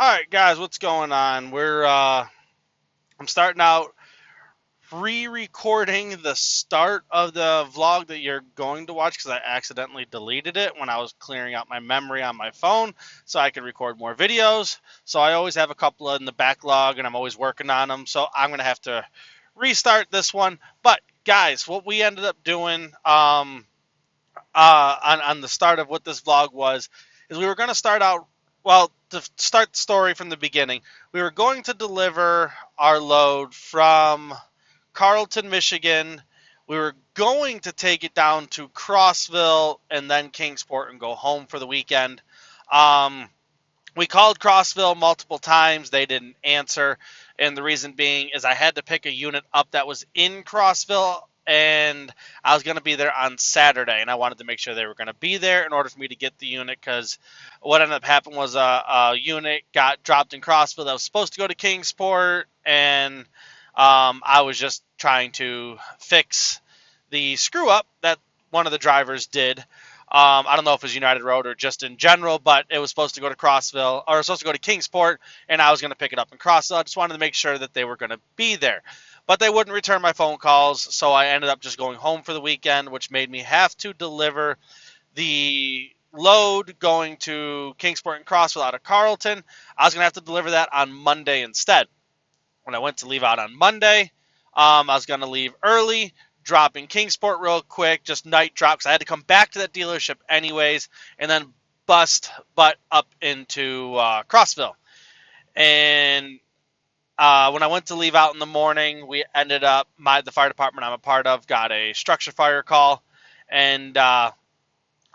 All right, guys, what's going on? I'm starting out re-recording the start of the vlog that you're going to watch because I accidentally deleted it when I was clearing out my memory on my phone so I could record more videos. So I always have a couple in the backlog and I'm always working on them. So I'm going to have to restart this one. But guys, what we ended up doing on the start of what this vlog was is we were going to start out, well, to start the story from the beginning, we were going to deliver our load from Carlton, Michigan. We were going to take it down to Crossville and then Kingsport and go home for the weekend. Um, we called Crossville multiple times. They didn't answer. And the reason being is I had to pick a unit up that was in Crossville, and I was going to be there on Saturday, and I wanted to make sure they were going to be there in order for me to get the unit, because what ended up happening was a unit got dropped in Crossville that was supposed to go to Kingsport, and I was just trying to fix the screw up that one of the drivers did. I don't know if it was United Road or just in general, but it was supposed to go to Crossville, or it was supposed to go to Kingsport, and I was going to pick it up in Crossville. I just wanted to make sure that they were going to be there. But they wouldn't return my phone calls, so I ended up just going home for the weekend, which made me have to deliver the load going to Kingsport and Crossville out of Carlton. I was going to have to deliver that on Monday instead. When I went to leave out on Monday, I was going to leave early, drop in Kingsport real quick, just night drop, because I had to come back to that dealership anyways, and then bust butt up into Crossville. And when I went to leave out in the morning, we ended up, the fire department I'm a part of got a structure fire call, and I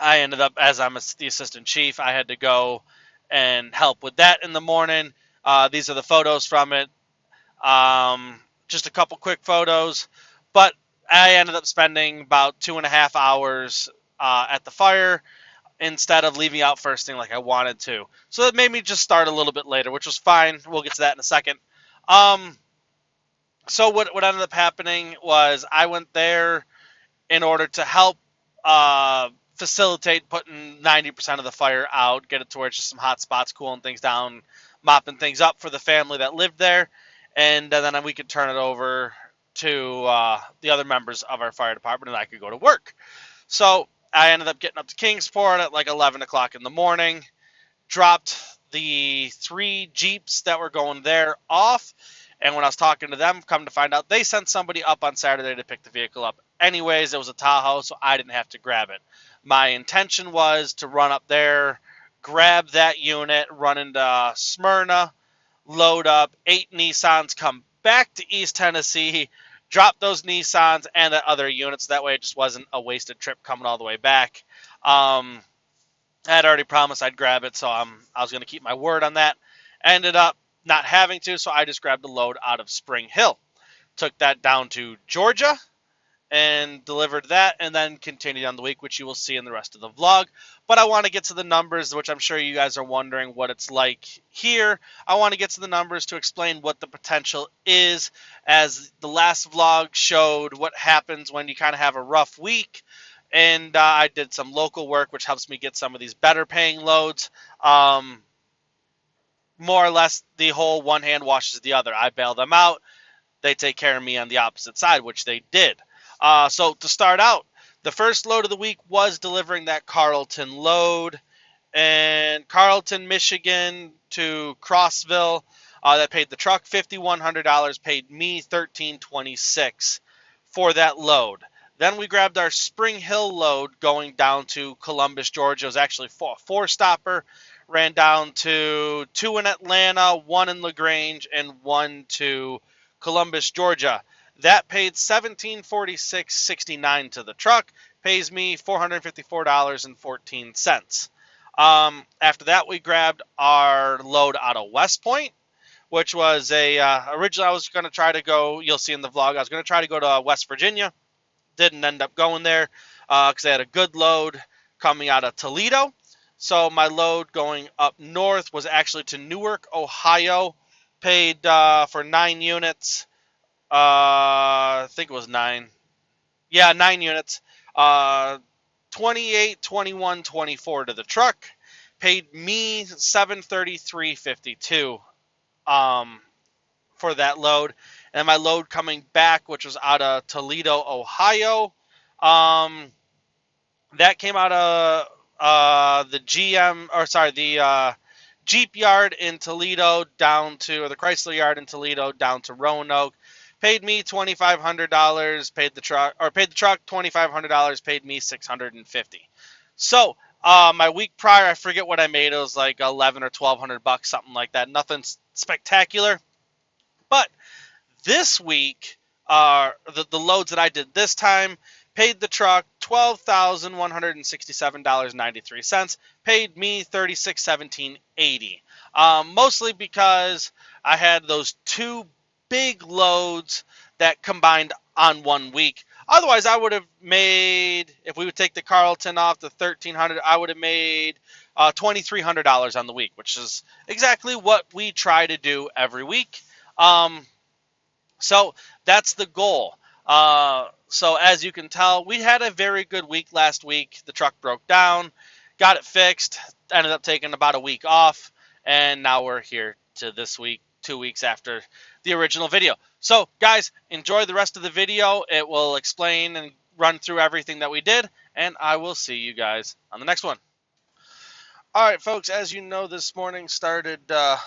ended up, as the assistant chief, I had to go and help with that in the morning. These are the photos from it. Just a couple quick photos, but I ended up spending about 2.5 hours at the fire instead of leaving out first thing like I wanted to. So that made me just start a little bit later, which was fine. We'll get to that in a second. Um, so what ended up happening was I went there in order to help facilitate putting 90% of the fire out, get it to where it's just some hot spots, cooling things down, mopping things up for the family that lived there, and then we could turn it over to the other members of our fire department, and I could go to work. So I ended up getting up to Kingsport at like 11 o'clock in the morning, dropped the 3 Jeeps that were going there off. And when I was talking to them, come to find out, they sent somebody up on Saturday to pick the vehicle up. Anyways, it was a Tahoe, so I didn't have to grab it. My intention was to run up there, grab that unit, run into Smyrna, load up 8 Nissans, come back to East Tennessee, drop those Nissans and the other units. That way it just wasn't a wasted trip coming all the way back. I had already promised I'd grab it, so I was going to keep my word on that. Ended up not having to, so I just grabbed a load out of Spring Hill. Took that down to Georgia and delivered that, and then continued on the week, which you will see in the rest of the vlog. But I want to get to the numbers, which I'm sure you guys are wondering what it's like here. I want to get to the numbers to explain what the potential is, as the last vlog showed what happens when you kind of have a rough week. And I did some local work, which helps me get some of these better paying loads. More or less, the whole one hand washes the other. I bail them out. They take care of me on the opposite side, which they did. So to start out, the first load of the week was delivering that Carlton load. And Carlton, Michigan to Crossville, that paid the truck $5,100, paid me $1,326 for that load. Then we grabbed our Spring Hill load going down to Columbus, Georgia. It was actually a four-stopper. Ran down to 2 in Atlanta, 1 in LaGrange, and 1 to Columbus, Georgia. That paid $1,746.69 to the truck. Pays me $454.14. After that, we grabbed our load out of West Point, which was originally I was going to try to go, you'll see in the vlog, I was going to try to go to West Virginia. Didn't end up going there because I had a good load coming out of Toledo. So my load going up north was actually to Newark, Ohio. Paid for 9 units. I think it was 9. Yeah, 9 units. 28, 21, 24 to the truck. paid me $733.52 for that load. And my load coming back, which was out of Toledo, Ohio, that came out of the Jeep yard in Toledo down to, or the Chrysler yard in Toledo down to Roanoke. Paid me $2,500. Paid the truck $2,500. Paid me $650. So my week prior, I forget what I made. It was like 11 or $1,200, something like that. Nothing spectacular, but this week, the loads that I did this time, paid the truck $12,167.93. Paid me $36,1780. Mostly because I had those two big loads that combined on 1 week. Otherwise, I would have made, if we would take the Carlton off the $1,300, I would have made $2,300 on the week, which is exactly what we try to do every week. So that's the goal. So as you can tell, we had a very good week last week. The truck broke down, got it fixed, ended up taking about a week off, and now we're here to this week, 2 weeks after the original video. So guys, enjoy the rest of the video. It will explain and run through everything that we did, and I will see you guys on the next one. All right, folks, as you know, this morning started a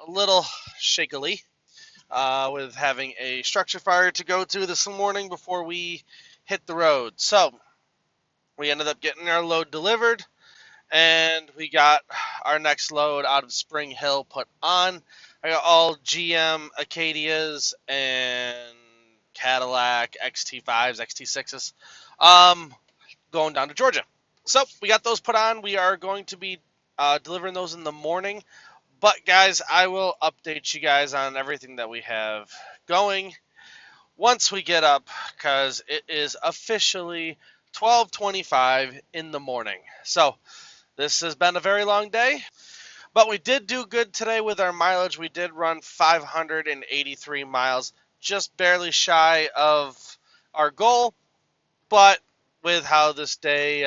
little shakily. With having a structure fire to go to this morning before we hit the road. So we ended up getting our load delivered, and we got our next load out of Spring Hill put on. I got all GM Acadias and Cadillac XT5s, XT6s going down to Georgia. So we got those put on. We are going to be delivering those in the morning. But, guys, I will update you guys on everything that we have going once we get up, because it is officially 12:25 in the morning. So this has been a very long day, but we did do good today with our mileage. We did run 583 miles, just barely shy of our goal. But with how this day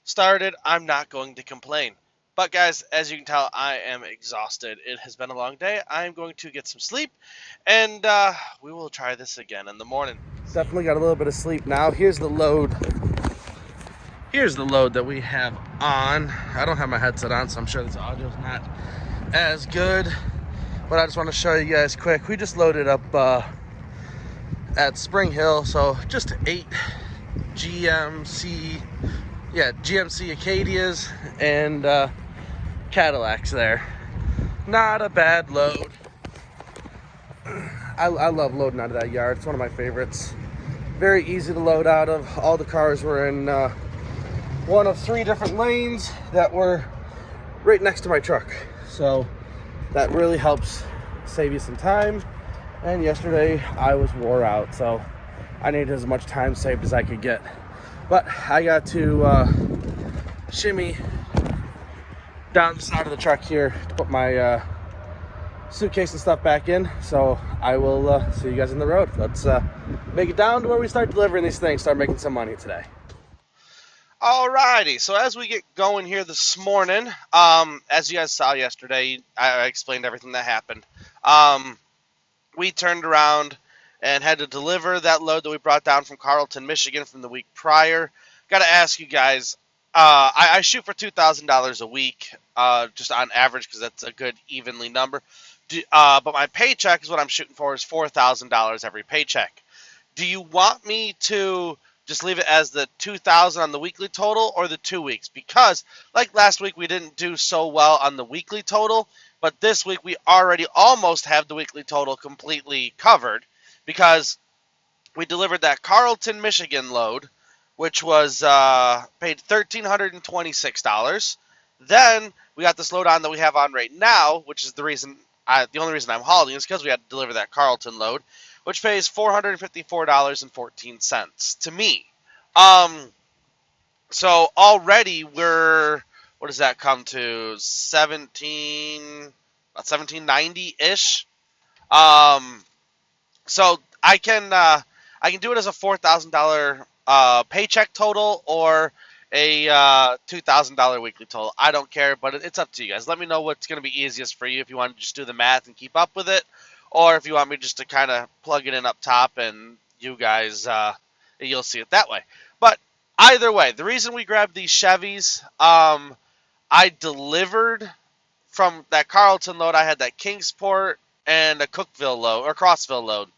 started, I'm not going to complain. But guys, as you can tell, I am exhausted. It has been a long day. I'm going to get some sleep, and we will try this again in the morning. Definitely got a little bit of sleep now. Here's the load. Here's the load that we have on. I don't have my headset on, so I'm sure this audio is not as good. But I just want to show you guys quick. We just loaded up at Spring Hill, so just 8 GMC Acadias and Cadillacs there. Not a bad load. I love loading out of that yard. It's one of my favorites. Very easy to load out of. All the cars were in one of 3 different lanes that were right next to my truck. So that really helps save you some time. And yesterday I was wore out, so I needed as much time saved as I could get. But I got to shimmy down the side of the truck here to put my suitcase and stuff back in. So I will see you guys on the road. Let's make it down to where we start delivering these things, start making some money today. Alrighty, so as we get going here this morning, as you guys saw yesterday, I explained everything that happened. We turned around and had to deliver that load that we brought down from Carlton, Michigan from the week prior. Got to ask you guys, I shoot for $2,000 a week, just on average, because that's a good evenly number. But my paycheck is what I'm shooting for, is $4,000 every paycheck. Do you want me to just leave it as the $2,000 on the weekly total, or the 2 weeks? Because like last week, we didn't do so well on the weekly total, but this week we already almost have the weekly total completely covered, because we delivered that Carlton, Michigan load, which was paid $1,326. Then we got this load on that we have on right now, which is the only reason I'm hauling is because we had to deliver that Carlton load, which pays $454.14 to me. So already what does that come to? About $1,790-ish. So I can do it as a $4,000 paycheck total, or a $2,000 weekly total. I don't care, but it's up to you guys. Let me know what's going to be easiest for you if you want to just do the math and keep up with it, or if you want me just to kind of plug it in up top and you guys, you'll see it that way. But either way, the reason we grabbed these Chevys, I delivered from that Carlton load. I had that Kingsport and a Cookville load, or Crossville load.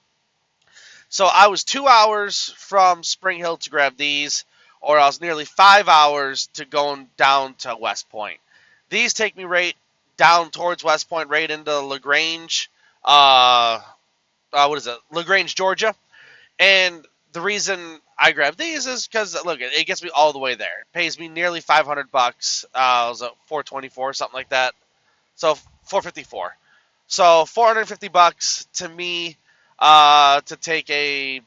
So I was 2 hours from Spring Hill to grab these, or I was nearly 5 hours to going down to West Point. These take me right down towards West Point, right into LaGrange, LaGrange, Georgia. And the reason I grabbed these is because, look, it gets me all the way there. It pays me nearly $500. It was at $424, something like that. So $454. So $450 to me to take a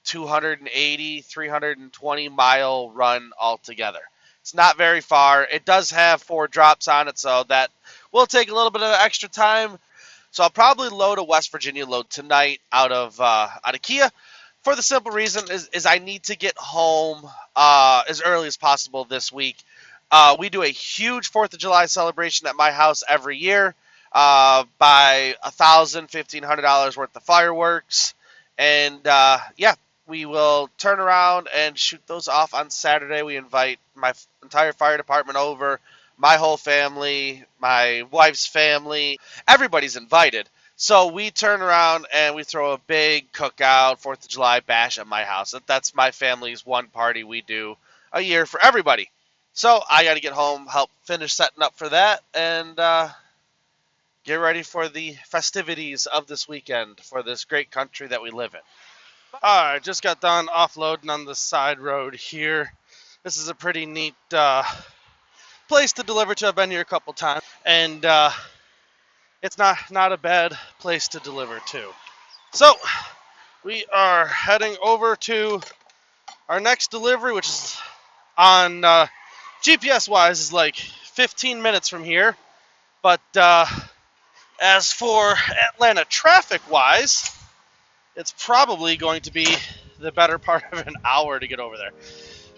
280, 320 mile run altogether. It's not very far. It does have 4 drops on it, so that will take a little bit of extra time. So I'll probably load a West Virginia load tonight out of Kia, for the simple reason is I need to get home as early as possible this week. We do a huge 4th of July celebration at my house every year. Buy $1,000, $1,500 worth of fireworks, and we will turn around and shoot those off on Saturday. We invite my entire fire department over, my whole family, my wife's family. Everybody's invited. So we turn around and we throw a big cookout, 4th of July bash at my house. That's my family's one party we do a year for everybody. So I got to get home, help finish setting up for that, and get ready for the festivities of this weekend for this great country that we live in. All right, just got done offloading on the side road here. This is a pretty neat place to deliver to. I've been here a couple times, and it's not a bad place to deliver to. So we are heading over to our next delivery, which is on GPS-wise is like 15 minutes from here. But as for Atlanta traffic-wise, it's probably going to be the better part of an hour to get over there.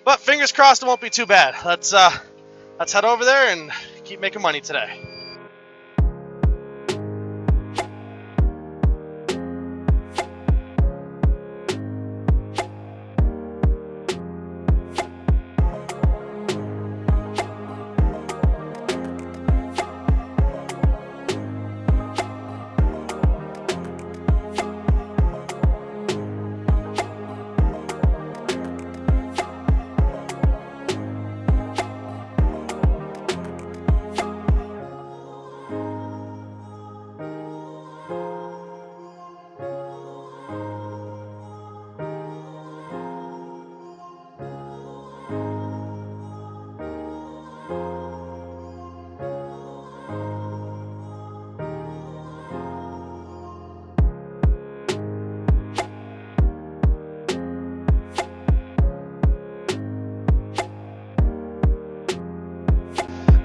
But fingers crossed it won't be too bad. Let's head over there and keep making money today.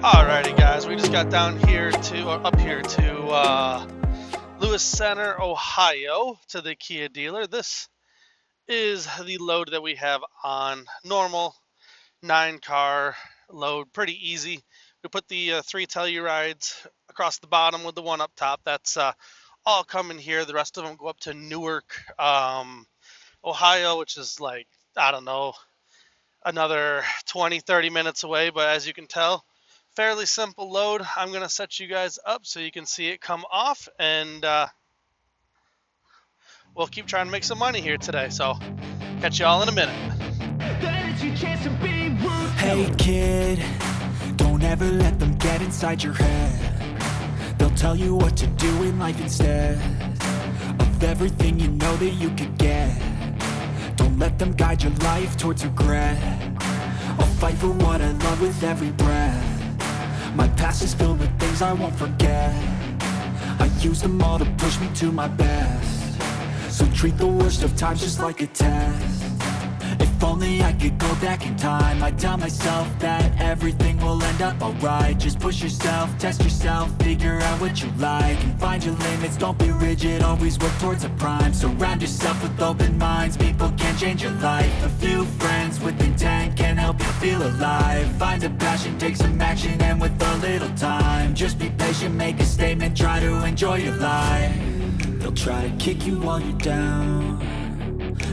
Alrighty guys, we just got down here up here to Lewis Center, Ohio, to the Kia dealer. This is the load that we have on. Normal 9-car load, pretty easy. We put the 3 Tellurides across the bottom with the one up top. That's all coming here. The rest of them go up to Newark, Ohio, which is like, I don't know, another 20-30 minutes away. But as you can tell, fairly simple load. I'm going to set you guys up so you can see it come off, and we'll keep trying to make some money here today. So catch you all in a minute. Hey kid, don't ever let them get inside your head. They'll tell you what to do in life instead of everything you know that you could get. Don't let them guide your life towards regret. I'll fight for what I love with every breath. My past is filled with things I won't forget. I use them all to push me to my best. So treat the worst of times just like a test. If only I could go back in time, I'd tell myself that everything will end up alright. Just push yourself, test yourself, figure out what you like, and find your limits, don't be rigid, always work towards a prime. Surround yourself with open minds, people can change your life. A few friends with intent can help you feel alive. Find a passion, take some action, and with a little time, just be patient, make a statement, try to enjoy your life. They'll try to kick you while you're down.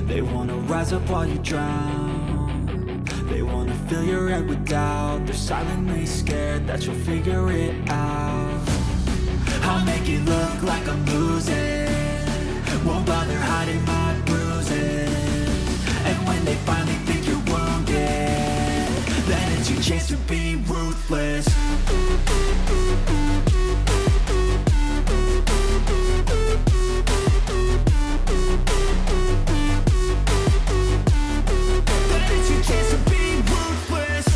They wanna rise up while you drown. They wanna fill your head with doubt. They're silently scared that you'll figure it out. I'll make it look like I'm losing, won't bother hiding my bruises. And when they finally think you're wounded, then it's your chance to be ruthless. Then it's your chance to be ruthless.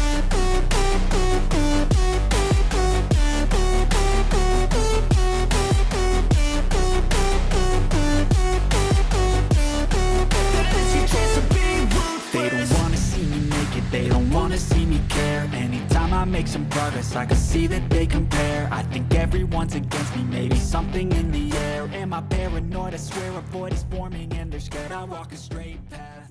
They don't wanna see me make it, they don't wanna see me care. Anytime I make some progress, I can see that they compare. I think everyone's against me, maybe something in the air. Am I paranoid? I swear a void is forming and they're scared I walk a straight path.